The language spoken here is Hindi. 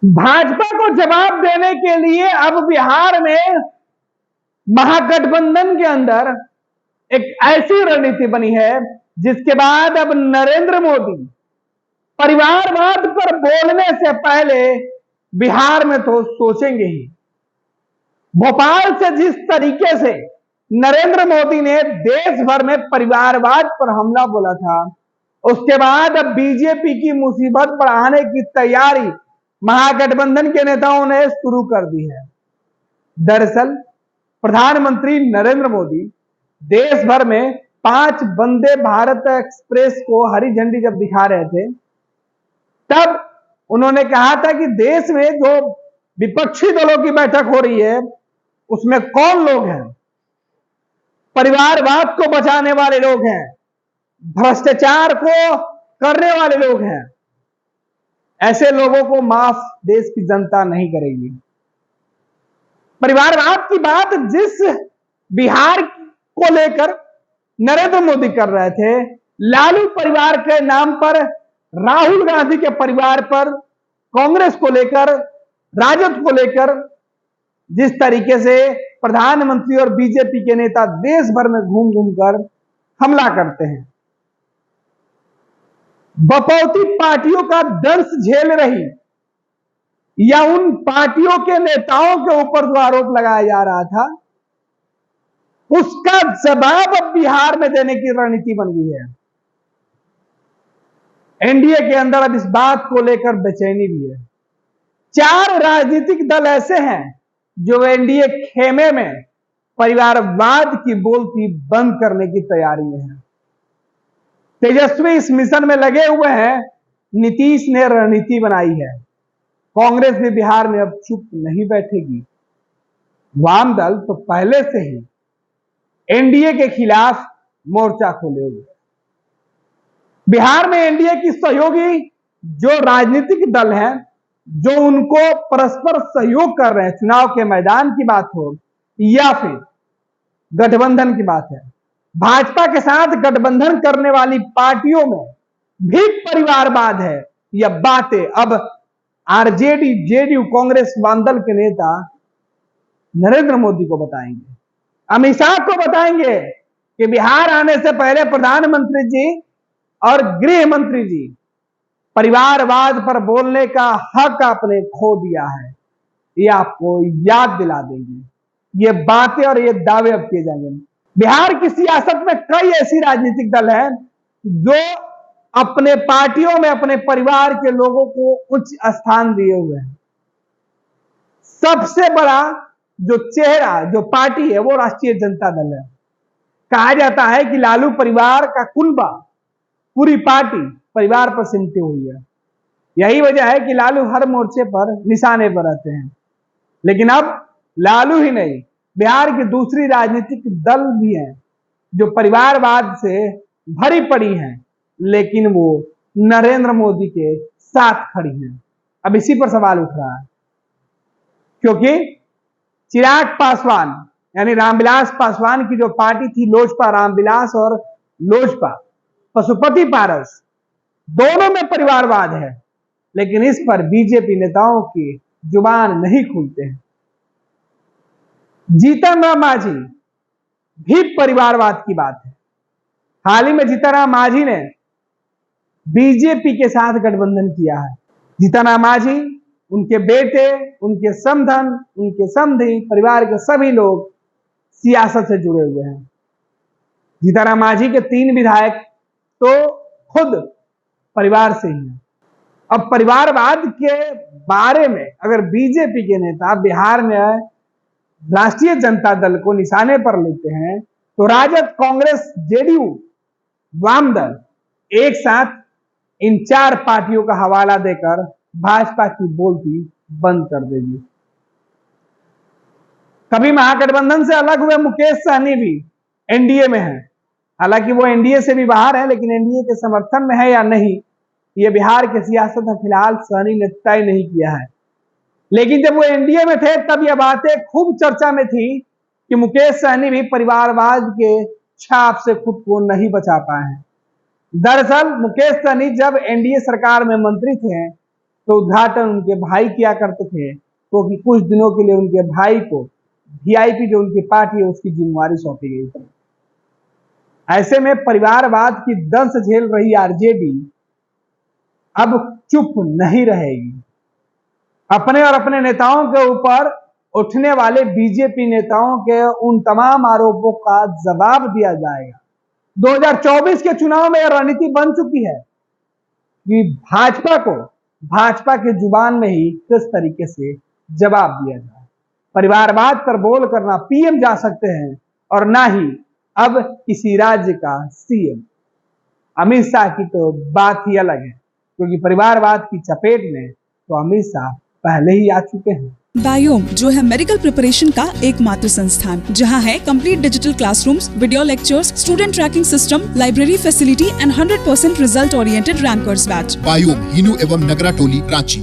भाजपा को जवाब देने के लिए अब बिहार में महागठबंधन के अंदर एक ऐसी रणनीति बनी है जिसके बाद अब नरेंद्र मोदी परिवारवाद पर बोलने से पहले बिहार में तो सोचेंगे ही। भोपाल से जिस तरीके से नरेंद्र मोदी ने देश भर में परिवारवाद पर हमला बोला था, उसके बाद अब बीजेपी की मुसीबत बढ़ाने की तैयारी महागठबंधन के नेताओं ने शुरू कर दी है। दरअसल प्रधानमंत्री नरेंद्र मोदी देश भर में 5 वंदे भारत एक्सप्रेस को हरी झंडी जब दिखा रहे थे, तब उन्होंने कहा था कि देश में जो विपक्षी दलों की बैठक हो रही है उसमें कौन लोग हैं? परिवारवाद को बचाने वाले लोग हैं, भ्रष्टाचार को करने वाले लोग हैं। ऐसे लोगों को माफ देश की जनता नहीं करेगी। परिवारवाद की बात जिस बिहार को लेकर नरेंद्र मोदी कर रहे थे, लालू परिवार के नाम पर, राहुल गांधी के परिवार पर, कांग्रेस को लेकर, राजद को लेकर जिस तरीके से प्रधानमंत्री और बीजेपी के नेता देश भर में घूम घूम कर हमला करते हैं, बपौती पार्टियों का दंश झेल रही या उन पार्टियों के नेताओं के ऊपर जो आरोप लगाया जा रहा था, उसका जवाब अब बिहार में देने की रणनीति बन गई है। एनडीए के अंदर अब इस बात को लेकर बेचैनी भी है। 4 राजनीतिक दल ऐसे हैं जो एनडीए खेमे में परिवारवाद की बोलती बंद करने की तैयारी में है। तेजस्वी इस मिशन में लगे हुए हैं। नीतीश ने रणनीति बनाई है। कांग्रेस भी बिहार में अब चुप नहीं बैठेगी। वाम दल तो पहले से ही एनडीए के खिलाफ मोर्चा खोले हुए। बिहार में एनडीए की सहयोगी जो राजनीतिक दल हैं, जो उनको परस्पर सहयोग कर रहे हैं, चुनाव के मैदान की बात हो या फिर गठबंधन की बात है, भाजपा के साथ गठबंधन करने वाली पार्टियों में भी परिवारवाद है। यह बातें अब आरजेडी, जेडीयू, कांग्रेस वामदल के नेता नरेंद्र मोदी को बताएंगे, अमित शाह को बताएंगे कि बिहार आने से पहले प्रधानमंत्री जी और गृह मंत्री जी परिवारवाद पर बोलने का हक आपने खो दिया है। ये आपको याद दिला देंगे। ये बातें और ये दावे अब किए जाएंगे। बिहार की सियासत में कई ऐसी राजनीतिक दल हैं जो अपने पार्टियों में अपने परिवार के लोगों को उच्च स्थान दिए हुए हैं। सबसे बड़ा जो चेहरा, जो पार्टी है, वो राष्ट्रीय जनता दल है। कहा जाता है कि लालू परिवार का कुनबा, पूरी पार्टी परिवार पर सिमटी हुई है। यही वजह है कि लालू हर मोर्चे पर निशाने पर रहते हैं। लेकिन अब लालू ही नहीं, बिहार की दूसरी राजनीतिक दल भी हैं जो परिवारवाद से भरी पड़ी हैं, लेकिन वो नरेंद्र मोदी के साथ खड़ी हैं। अब इसी पर सवाल उठ रहा है, क्योंकि चिराग पासवान यानी रामविलास पासवान की जो पार्टी थी, लोजपा, रामविलास और लोजपा, पशुपति पारस, दोनों में परिवारवाद है, लेकिन इस पर बीजेपी नेताओं की जुबान नहीं खुलते हैं। जीतन राम मांझी भी परिवारवाद की बात है। हाल ही में जीतन राम मांझी ने बीजेपी के साथ गठबंधन किया है। जीतन राम मांझी, उनके बेटे, उनके समधन, उनके समधी, परिवार के सभी लोग सियासत से जुड़े हुए हैं। जीतन राम मांझी के 3 विधायक तो खुद परिवार से ही हैं। अब परिवारवाद के बारे में अगर बीजेपी के नेता बिहार में राष्ट्रीय जनता दल को निशाने पर लेते हैं, तो राजद, कांग्रेस, जेडीयू, वामदल एक साथ इन 4 पार्टियों का हवाला देकर भाजपा की बोलती बंद कर देगी। कभी महागठबंधन से अलग हुए मुकेश सहनी भी एनडीए में है। हालांकि वो एनडीए से भी बाहर है, लेकिन एनडीए के समर्थन में है या नहीं, ये बिहार के सियासत में फिलहाल सहनी ने तय नहीं किया है। लेकिन जब वो एनडीए में थे तब यह बातें खूब चर्चा में थी कि मुकेश सहनी भी परिवारवाद के छाप से खुद को नहीं बचा पाए हैं। दरअसल मुकेश सहनी जब एनडीए सरकार में मंत्री थे, तो उद्घाटन उनके भाई किया करते थे, क्योंकि कुछ दिनों के लिए उनके भाई को वीआईपी जो उनकी पार्टी है उसकी जिम्मेवारी सौंपी गई थी। ऐसे में परिवारवाद की दंश झेल रही आरजेडी अब चुप नहीं रहेगी। अपने और अपने नेताओं के ऊपर उठने वाले बीजेपी नेताओं के उन तमाम आरोपों का जवाब दिया जाएगा। 2024 के चुनाव में यह रणनीति बन चुकी है कि भाजपा के जुबान में ही किस तरीके से जवाब दिया जाए। परिवारवाद पर बोल कर ना पीएम जा सकते हैं और ना ही अब किसी राज्य का सीएम। अमित शाह की तो बात ही अलग है, क्योंकि परिवारवाद की चपेट में तो अमित शाह पहले ही आ चुके हैं। बायोम जो है मेडिकल प्रिपरेशन का एकमात्र संस्थान, जहां है complete digital classrooms, video lectures, student tracking system, library facility and 100% result oriented rankers batch. Biome, Hinoo एवं नगरा टोली, रांची।